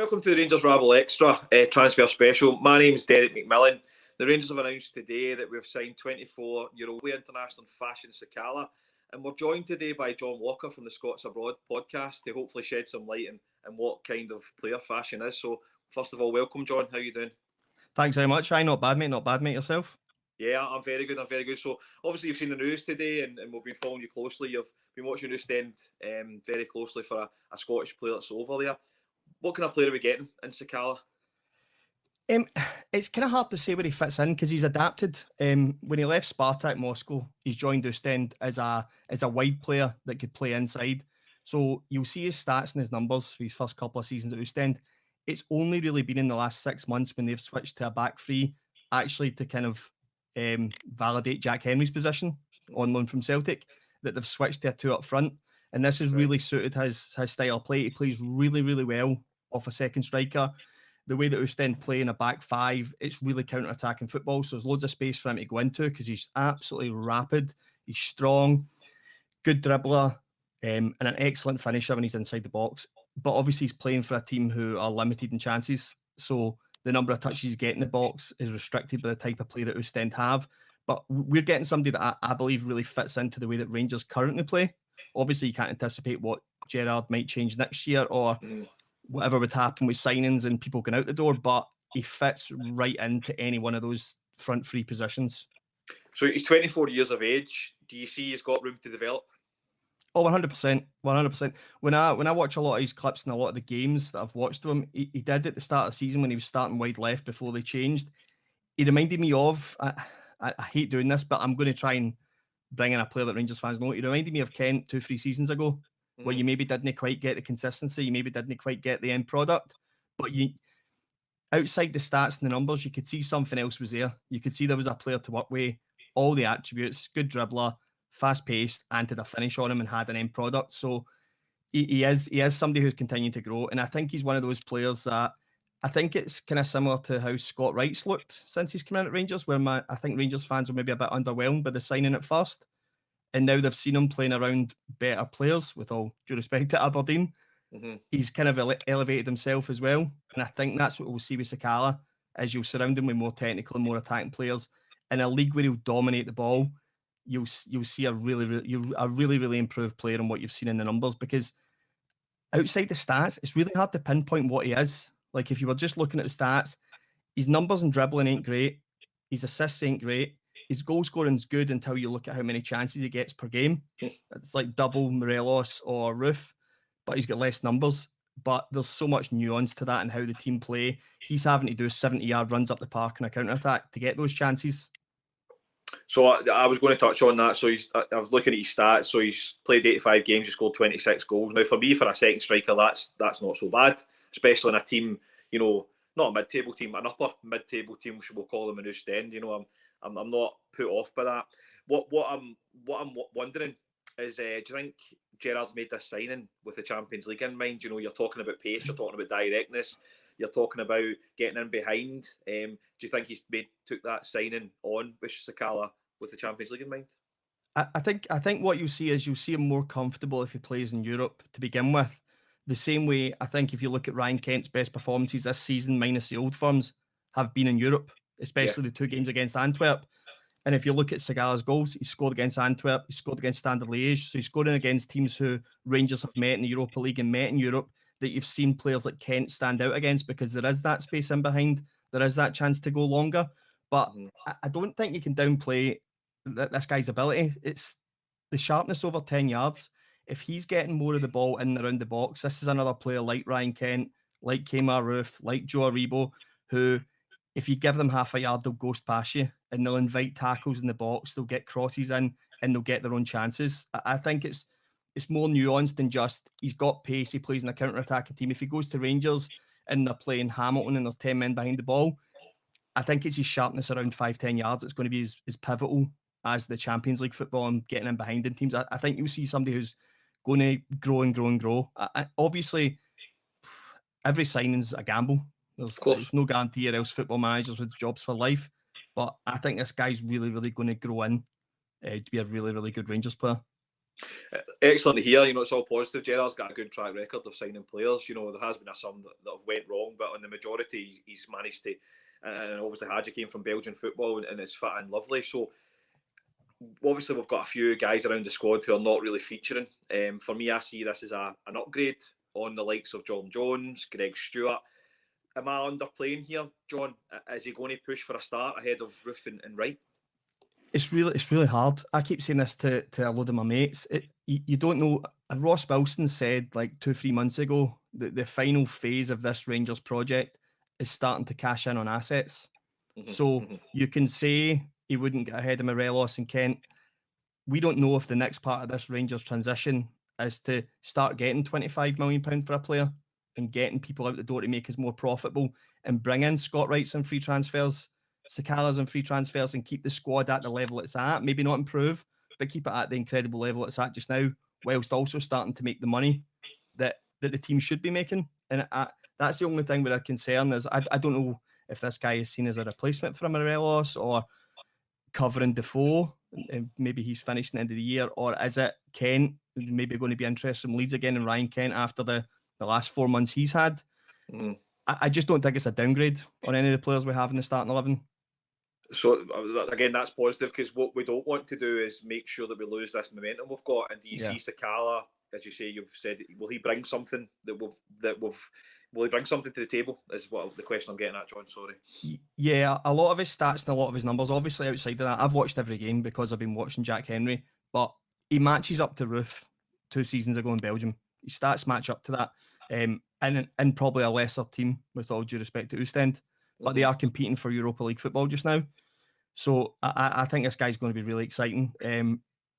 Welcome to the Rangers Rabble Extra transfer special. My name's Derek McMillan. The Rangers have announced today that we've signed 24-year-old international Fashion Sakala, and we're joined today by John Walker from the Scots Abroad podcast to hopefully shed some light on what kind of player Fashion is. So, first of all, welcome, John. How are you doing? Thanks very much. Not bad, mate. Not bad, mate. Yourself? Yeah, I'm very good. So, obviously, you've seen the news today, and we've been following you closely. You've been watching News End very closely for a Scottish player that's over there. What kind of player are we getting in Sakala? It's kind of hard to say where he fits in because he's adapted. When he left Spartak Moscow, he's joined Ostend as a wide player that could play inside. So you'll see his stats and his numbers for his first couple of seasons at Ostend. It's only really been in the last 6 months when they've switched to a back three, actually to kind of validate Jack Henry's position on loan from Celtic, that they've switched to a two up front. And this has really suited his style of play. He plays really, really well off a second striker. The way that Ostend play in a back five, it's really counter-attacking football. So there's loads of space for him to go into because he's absolutely rapid. He's strong, good dribbler, and an excellent finisher when he's inside the box. But obviously he's playing for a team who are limited in chances. So the number of touches he's getting in the box is restricted by the type of play that Ostend have. But we're getting somebody that I believe really fits into the way that Rangers currently play. Obviously, you can't anticipate what Gerrard might change next year or whatever would happen with signings and people going out the door, but he fits right into any one of those front three positions. So he's 24 years of age. Do you see he's got room to develop? Oh, 100%. 100%. When I watch a lot of his clips and a lot of the games that I've watched of him, he did at the start of the season when he was starting wide left before they changed. He reminded me of, I hate doing this, but I'm going to try and bring in a player that Rangers fans know. He reminded me of Kent 2-3 seasons ago, where you maybe didn't quite get the consistency, you maybe didn't quite get the end product, but you, outside the stats and the numbers, you could see something else was there. You could see there was a player to work with, all the attributes, good dribbler, fast-paced, and had a finish on him and had an end product. So he is somebody who's continuing to grow, and I think he's one of those players that I think it's kind of similar to how Scott Wright's looked since he's come in at Rangers, where I think Rangers fans were maybe a bit underwhelmed by the signing at first. And now they've seen him playing around better players, with all due respect to Aberdeen. He's kind of elevated himself as well. And I think that's what we'll see with Sakala, as you'll surround him with more technical and more attacking players. In a league where he'll dominate the ball, you'll see a really improved player in what you've seen in the numbers, because outside the stats, it's really hard to pinpoint what he is. Like, if you were just looking at the stats, his numbers and dribbling ain't great. His assists ain't great. His goal scoring's good until you look at how many chances he gets per game. It's like double Morelos or Roof, but he's got less numbers. But there's so much nuance to that and how the team play. He's having to do 70-yard runs up the park in a counter-attack to get those chances. So I was going to touch on that. So I was looking at his stats. So he's played 85 games, he scored 26 goals. Now, for me, for a second striker, that's not so bad, especially in a team, not a mid-table team, an upper mid-table team, we'll call them in Ostend. I'm not put off by that. What I'm wondering is, do you think Gerrard's made this signing with the Champions League in mind? You're talking about pace, you're talking about directness, you're talking about getting in behind. Do you think he's took that signing on with Sakala with the Champions League in mind? I think what you'll see him more comfortable if he plays in Europe to begin with. The same way, I think if you look at Ryan Kent's best performances this season, minus the old firms, have been in Europe, especially the two games against Antwerp. And if you look at Sakala's goals, he scored against Antwerp, he scored against Standard Liège. So he's scoring against teams who Rangers have met in the Europa League and met in Europe, that you've seen players like Kent stand out against, because there is that space in behind. There is that chance to go longer. But I don't think you can downplay this guy's ability. It's the sharpness over 10 yards. If he's getting more of the ball in and around the box, this is another player like Ryan Kent, like Kemar Roof, like Joe Aribo, who, if you give them half a yard, they'll ghost past you and they'll invite tackles in the box, they'll get crosses in, and they'll get their own chances. I think it's more nuanced than just he's got pace, he plays in a counter-attacking team. If he goes to Rangers and they're playing Hamilton and there's 10 men behind the ball, I think it's his sharpness around 5-10 yards that's going to be as pivotal as the Champions League football and getting in behind in teams. I think you'll see somebody who's going to grow and grow and grow. Obviously, every signing's a gamble. There's no guarantee, or else football managers with jobs for life. But I think this guy's really going to grow in to be a really good Rangers player. Excellent to hear. It's all positive. Gerard's got a good track record of signing players. There has been some that have went wrong, but on the majority, he's managed to. And obviously, Hadji came from Belgian football, and it's fit and lovely. So obviously, we've got a few guys around the squad who are not really featuring. For me, I see this as an upgrade on the likes of John Jones, Greg Stewart. Am I underplaying here, John? Is he going to push for a start ahead of Roof and Wright? It's really hard. I keep saying this to a load of my mates. You don't know. Ross Wilson said like 2-3 months ago that the final phase of this Rangers project is starting to cash in on assets. So you can say he wouldn't get ahead of Morelos and Kent. We don't know if the next part of this Rangers transition is to start getting £25 million for a player and getting people out the door to make us more profitable and bring in Scott Wrights and free transfers, Sakalas and free transfers, and keep the squad at the level it's at. Maybe not improve, but keep it at the incredible level it's at just now, whilst also starting to make the money that the team should be making. And that's the only thing where I'm concerned is I don't know if this guy is seen as a replacement for Morelos or covering Defoe, and maybe he's finishing the end of the year, or is it Kent maybe going to be interested in Leeds again and Ryan Kent after the last 4 months he's had? I just don't think it's a downgrade on any of the players we have in the starting 11. So again, that's positive, because what we don't want to do is make sure that we lose this momentum we've got. And do you see Sakala, as you say, you've said, will he bring something will he bring something to the table? Is what the question I'm getting at, John. Sorry. Yeah, a lot of his stats and a lot of his numbers, obviously outside of that, I've watched every game because I've been watching Jack Henry, but he matches up to Roof 2 seasons ago in Belgium. His stats match up to that. And probably a lesser team, with all due respect to Ostend, but they are competing for Europa League football just now. So I think this guy's going to be really exciting.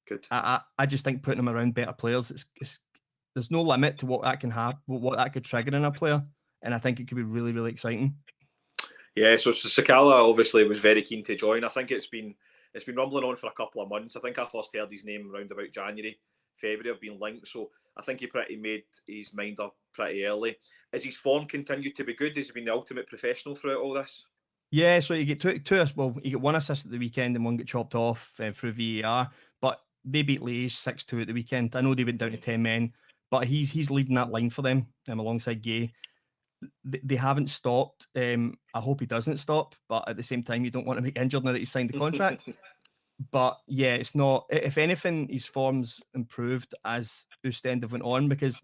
Good. I just think putting him around better players, there's no limit to what that can have, what that could trigger in a player, and I think it could be really, really exciting. Yeah, so Sakala obviously was very keen to join. I think it's been rumbling on for a couple of months. I think I first heard his name around about January, February of being linked. So I think he pretty made his mind up pretty early. Has his form continued to be good? Has he been the ultimate professional throughout all this? Yeah, so you get two. Well, you get one assist at the weekend and one get chopped off through VAR. But they beat Liège 6-2 at the weekend. I know they went down to 10 men, but he's leading that line for them alongside Gay. They haven't stopped. I hope he doesn't stop, but at the same time, you don't want to make injured now that he's signed the contract. But yeah, it's not. If anything, his form's improved as Ostend have went on, because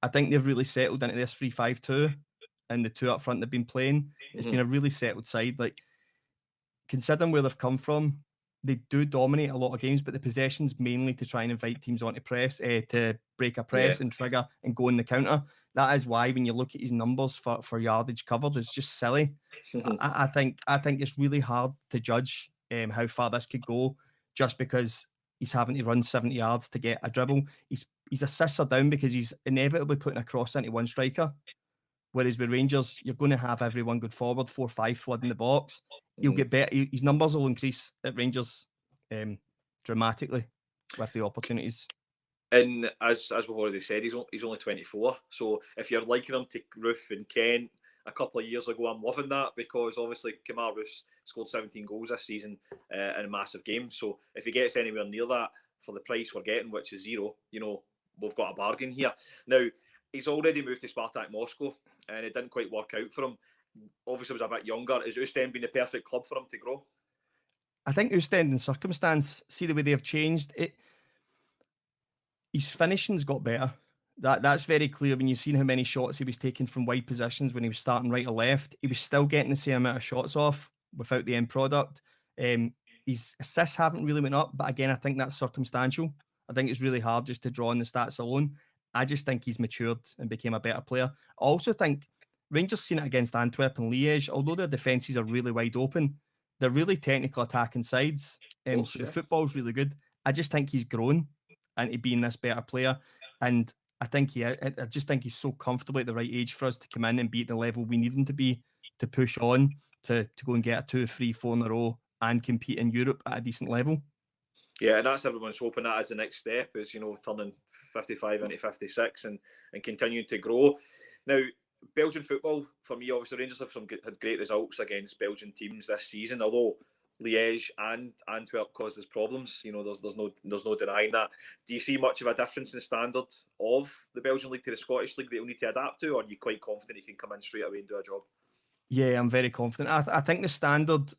I think they've really settled into this 3-5-2, and the two up front they've been playing. It's been a really settled side. Like, considering where they've come from, they do dominate a lot of games, but the possession's mainly to try and invite teams on to press, to break a press and trigger and go in the counter. That is why when you look at his numbers for yardage covered, it's just silly. I think it's really hard to judge how far this could go just because he's having to run 70 yards to get a dribble. His assists are down because he's inevitably putting a cross into one striker. Whereas with Rangers, you're going to have everyone go forward, 4-5 flooding the box. He'll get better. His numbers will increase at Rangers dramatically with the opportunities. And as we've already said, he's only 24. So if you're liking him to Roof and Kent a couple of years ago, I'm loving that, because obviously Kemar Roof's scored 17 goals this season in a massive game. So if he gets anywhere near that for the price we're getting, which is zero, we've got a bargain here. Now, he's already moved to Spartak Moscow, and it didn't quite work out for him. Obviously, he was a bit younger. Is Ostend been the perfect club for him to grow? I think Ostend in circumstance, see the way they have changed it. His finishing's got better. That's very clear when you've seen how many shots he was taking from wide positions when he was starting right or left. He was still getting the same amount of shots off without the end product. His assists haven't really went up, but again, I think that's circumstantial. I think it's really hard just to draw on the stats alone. I just think he's matured and became a better player. I also think Rangers seen it against Antwerp and Liège. Although their defences are really wide open, they're really technical attacking sides. So the football's really good. I just think he's grown into being this better player, and I just think he's so comfortable at the right age for us to come in and be at the level we need him to be to push on to go and get a 2, 3, 4 in a row and compete in Europe at a decent level. Yeah, and that's everyone's hoping that as the next step is, turning 55 into 56 and continuing to grow. Now, Belgian football, for me, obviously Rangers have had great results against Belgian teams this season, although Liège and Antwerp causes problems. You know, there's no denying that. Do you see much of a difference in the standard of the Belgian league to the Scottish league that you'll need to adapt to, or are you quite confident you can come in straight away and do a job? Yeah, I'm very confident. I think the standard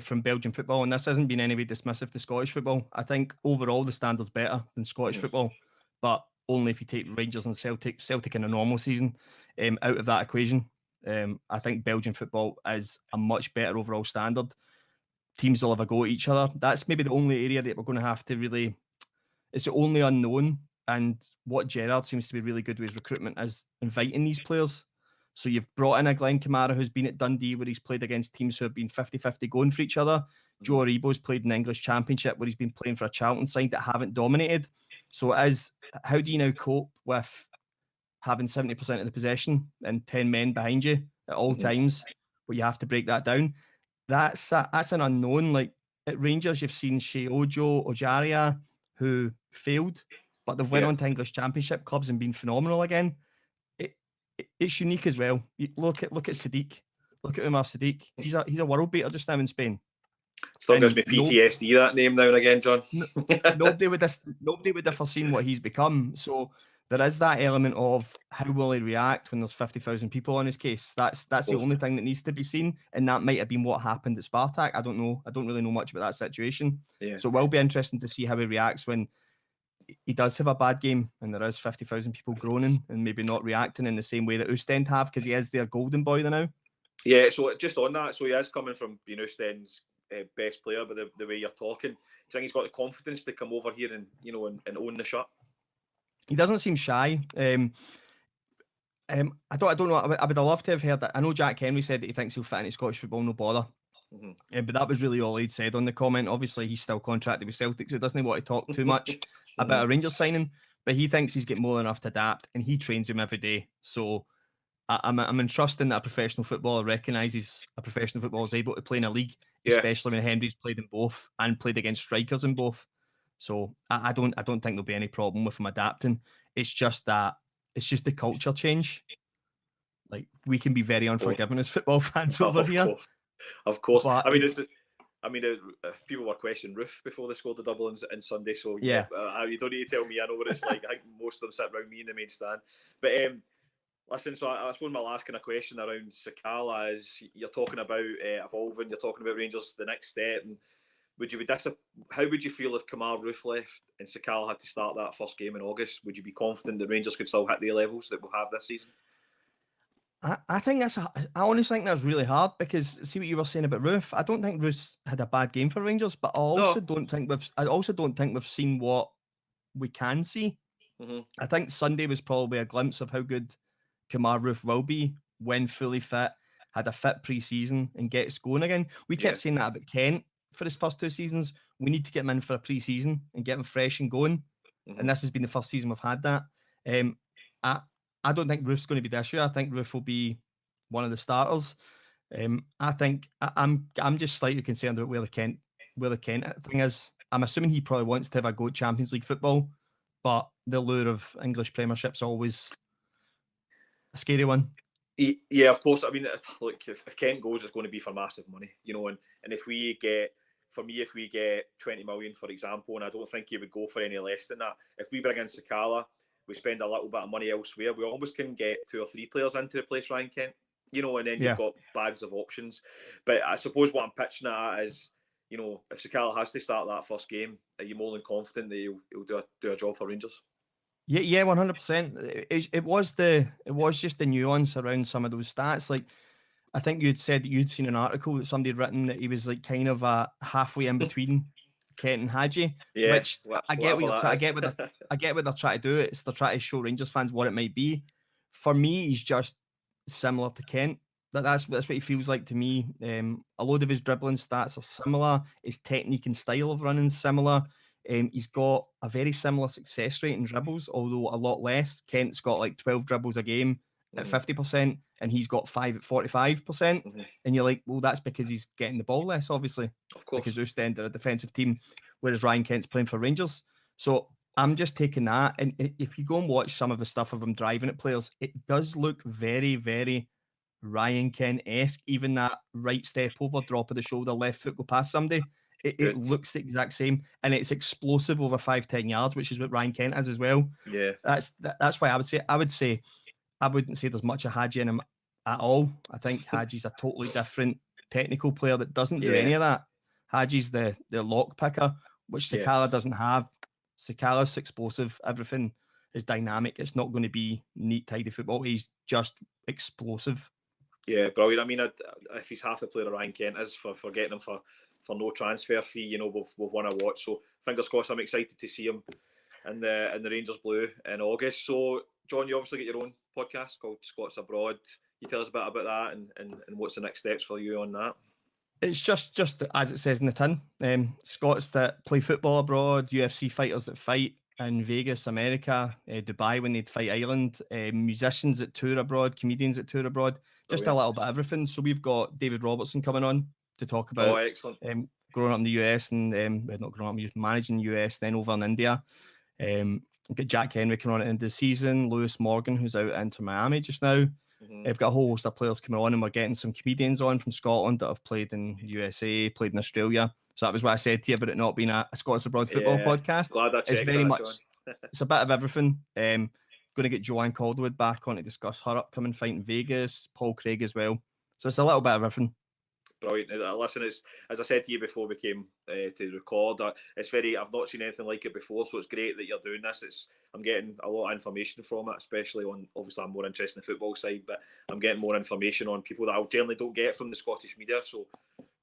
from Belgian football, and this hasn't been any way dismissive to Scottish football, I think overall the standard's better than Scottish football, but only if you take Rangers and Celtic in a normal season out of that equation. I think Belgian football is a much better overall standard. Teams will have a go at each other. That's maybe the only area that we're going to have to really, it's the only unknown. And what Gerrard seems to be really good with his recruitment is inviting these players. So you've brought in a Glenn Kamara who's been at Dundee where he's played against teams who have been 50-50 going for each other. Joe Aribo's played in the English Championship where he's been playing for a Charlton side that haven't dominated. So it is, how do you now cope with having 70% of the possession and 10 men behind you at all times, where you have to break that down? That's an unknown. Like at Rangers, you've seen Shea Ojo, Ojaria, who failed, but they've went on to English Championship clubs and been phenomenal again. It's unique as well. You look at Sadiq. Look at Umar Sadiq. He's a world beater just now in Spain. Still gives me PTSD that name now and again, John. Nobody would have foreseen what he's become. So there is that element of how will he react when there's 50,000 people on his case. That's the only thing that needs to be seen, and that might have been what happened at Spartak. I don't know. I don't really know much about that situation. Yeah. So it will be interesting to see how he reacts when he does have a bad game and there is 50,000 people groaning and maybe not reacting in the same way that Ostend have, because he is their golden boy now. Yeah, so just on that, so he is coming from being Ostend's best player, but the way you're talking, do you think he's got the confidence to come over here and and own the shirt? He doesn't seem shy. I don't know. I would have loved to have heard that. I know Jack Henry said that he thinks he'll fit into Scottish football, no bother. But that was really all he'd said on the comment. Obviously, he's still contracted with Celtic, so he doesn't want to talk too much about a Rangers signing. But he thinks he's got more than enough to adapt, and he trains him every day. So I'm entrusting that a professional footballer recognises a professional footballer is able to play in a league, especially when Henry's played in both and played against strikers in both. So I don't think there'll be any problem with him adapting. It's just the culture change. Like, we can be very unforgiving as football fans over here. Of course. But people were questioning Roof before they scored the double on Sunday. So yeah, you don't need to tell me. I know what it's like. I think most of them sit around me in the main stand. But listen, so I suppose my last kind of question around Sakala is, you're talking about evolving. You're talking about Rangers, the next step. And how would you feel if Kamar Roof left and Sakala had to start that first game in August? Would you be confident that Rangers could still hit the levels that we'll have this season? I think I honestly think that's really hard, because see what you were saying about Roof. I don't think Roof's had a bad game for Rangers, but I also don't think we've seen what we can see. I think Sunday was probably a glimpse of how good Kamar Roof will be when fully fit, had a fit pre-season and gets going again. We kept saying that about Kent for his first two seasons. We need to get him in for a pre-season and get him fresh and going. And this has been the first season we've had that. I don't think Roof's going to be the issue. I think Roof will be one of the starters. I think I'm just slightly concerned about where the Kent thing is. I'm assuming he probably wants to have a go at Champions League football, but the lure of English Premiership's always a scary one. Yeah, of course. I mean, look, if Kent goes, it's going to be for massive money, and if we get 20 million, for example, and I don't think he would go for any less than that. If we bring in Sakala, we spend a little bit of money elsewhere, we almost can get 2 or 3 players in to replace Ryan Kent, and then you've got bags of options. But I suppose what I'm pitching at is, if Sakala has to start that first game, are you more than confident that he'll do a job for Rangers? Yeah, 100%. It was just the nuance around some of those stats. Like, I think you'd said that you'd seen an article that somebody had written that he was like kind of a halfway in between Kent and Hadji. Yeah, which I get what they're trying to do. It's they're trying to show Rangers fans what it might be. For me, he's just similar to Kent. That's what he feels like to me. A load of his dribbling stats are similar. His technique and style of running is similar. He's got a very similar success rate in dribbles, although a lot less. Kent's got like 12 dribbles a game at 50%, and he's got 5 at 45%. And you're like, well, that's because he's getting the ball less, obviously. Of course. Because Ostend are a defensive team, whereas Ryan Kent's playing for Rangers. So I'm just taking that. And if you go and watch some of the stuff of him driving at players, it does look very, very Ryan Kent-esque, even that right step over, drop of the shoulder, left foot go past somebody. It looks the exact same, and it's explosive over 5-10 yards, which is what Ryan Kent is as well. Yeah. That's why I would say I wouldn't say there's much of Hadji in him at all. I think Hadji's a totally different technical player that doesn't do any of that. Hadji's the lock picker, which Sakala doesn't have. Sakala's explosive. Everything is dynamic. It's not going to be neat, tidy football. He's just explosive. Yeah, brilliant. I mean, if he's half the player Ryan Kent is for getting him for no transfer fee, you know, we've won a watch. So fingers crossed. I'm excited to see him in the Rangers blue in August. So John, you obviously get your own podcast called Scots Abroad. You tell us a bit about that and what's the next steps for you on that? It's just as it says in the tin. Scots that play football abroad, UFC fighters that fight in Vegas, America, Dubai when they'd fight Ireland, musicians that tour abroad, comedians that tour abroad, just a little bit of everything. So we've got David Robertson coming on to talk about excellent. Growing up in the US and not growing up, managing the US, then over in India. We've got Jack Henry coming on at the end of the season, Lewis Morgan, who's out into Miami just now. We've got a whole host of players coming on, and we're getting some comedians on from Scotland that have played in USA, played in Australia. So that was what I said to you about it not being a Scots Abroad football podcast. Glad I checked it's very that, much, John. it's a bit of everything. Going to get Joanne Calderwood back on to discuss her upcoming fight in Vegas, Paul Craig as well. So it's a little bit of everything. Brilliant. Listen, it's, as I said to you before we came to record, I've not seen anything like it before, so it's great that you're doing this. I'm getting a lot of information from it, especially on, obviously I'm more interested in the football side, but I'm getting more information on people that I generally don't get from the Scottish media, so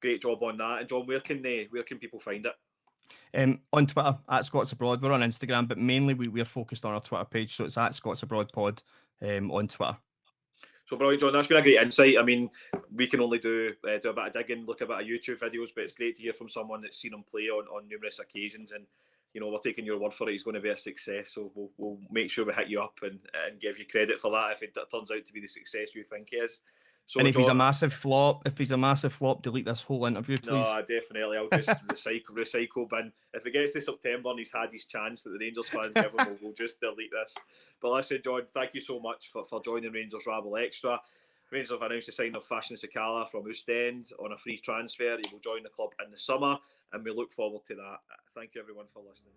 great job on that. And John, where can people find it? On Twitter, at Scots Abroad. We're on Instagram, but mainly we're focused on our Twitter page, so it's at Scots Abroad Pod on Twitter. So brilliant, John. That's been a great insight. I mean, we can only do a bit of digging, look a bit of YouTube videos, but it's great to hear from someone that's seen him play on numerous occasions. And you know, we're taking your word for it. He's going to be a success. So we'll make sure we hit you up and give you credit for that if it turns out to be the success you think he is. So, and if John, he's a massive flop, delete this whole interview, please. No, definitely. I'll just recycle bin. If it gets to September and he's had his chance that the Rangers fans give him, we'll just delete this. But listen, John, thank you so much for joining Rangers Rabble Extra. Rangers have announced the signing of Fashion Sakala from Ostend on a free transfer. He will join the club in the summer, and we look forward to that. Thank you, everyone, for listening.